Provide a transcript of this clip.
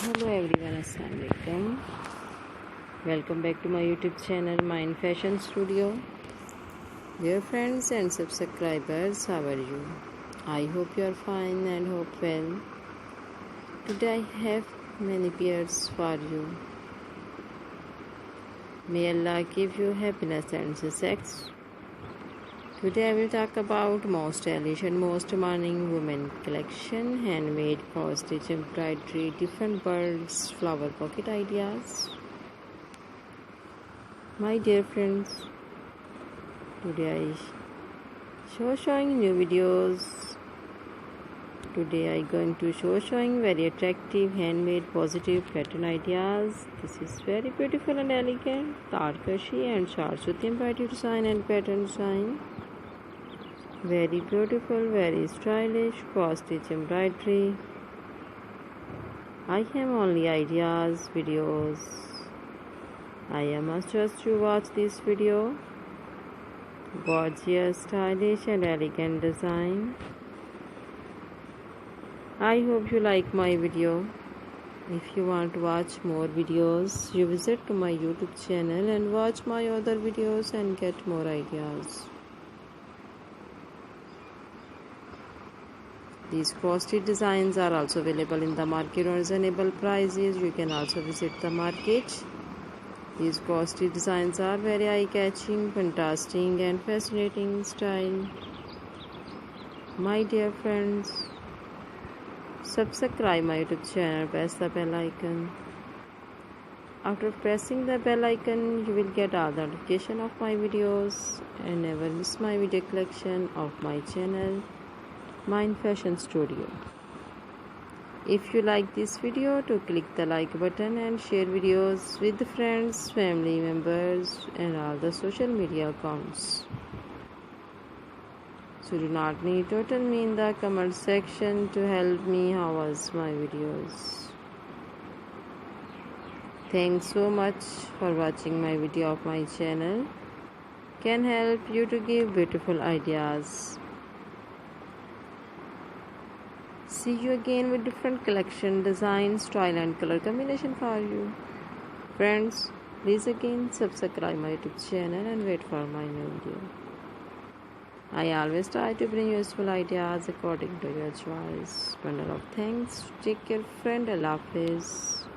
Hello everyone, Assalamualaikum. Welcome back to my YouTube channel, Mind Fashion Studio. Dear friends and subscribers, how are you? I hope you are fine and hope well. Today I have many pairs for you. May Allah give you happiness and success. Today I will talk about most stylish and most demanding women collection, handmade, cross-stitch embroidery, different birds, flower pocket ideas. My dear friends, today I showing new videos. Today I going to showing very attractive handmade positive pattern ideas. This is very beautiful and elegant, tarkashi and short suit embroidery design and pattern design. Very beautiful, very stylish, cross-stitch embroidery. I have only ideas, videos. I must just to watch this video. Gorgeous, stylish and elegant design. I hope you like my video. If you want to watch more videos, you visit to my YouTube channel and watch my other videos and get more ideas. These cross-stitch designs are also available in the market on reasonable prices. You can also visit the market. These cross-stitch designs are very eye-catching, fantastic and fascinating style. My dear friends, subscribe my YouTube channel, press the bell icon. After pressing the bell icon, you will get all the notification of my videos and never miss my video collection of my channel, Mind Fashion Studio. If you like this video, to click the like button and share videos with friends, family members and all the social media accounts. So do not need to tell me in the comment section to help me how was my videos. Thanks so much for watching my video of my channel. Can help you to give beautiful ideas. See you again with different collection, design, style and color combination for you. Friends, please again subscribe my YouTube channel and wait for my new video. I always try to bring useful ideas according to your choice. Bundle of thanks. Take care, friend. Allah Hafiz.